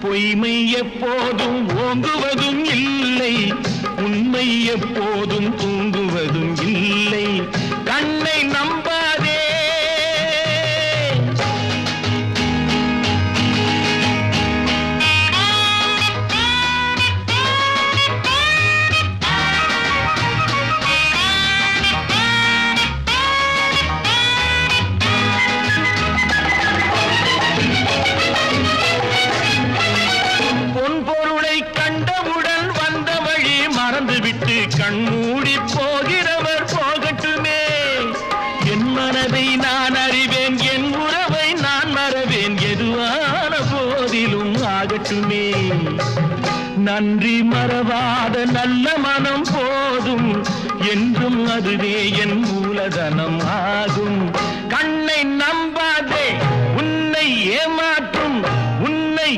பொய்மை எப்போதும் ஓங்குவதும் இல்லை, உண்மை எப்போதும் தூங்குவதும் இல்லை. கண்ணை நம்பாதே. பொன்பொருளை கண்டவுடன் வந்த வழி மறந்துவிட்டு கண்மூடி போகிறவர் போகட்டுமே. என் மனதை நான் அறிவேன், என் உறவை நான் மறவேன், எதுவான போதிலும் ஆகட்டுமே. நன்றி மறவாத நல்ல மனம் போதும், என்றும் அதுவே என் மூலதனம் ஆகும். கண்ணை நம்பாதே, உன்னை ஏமாற்றும் உன்னை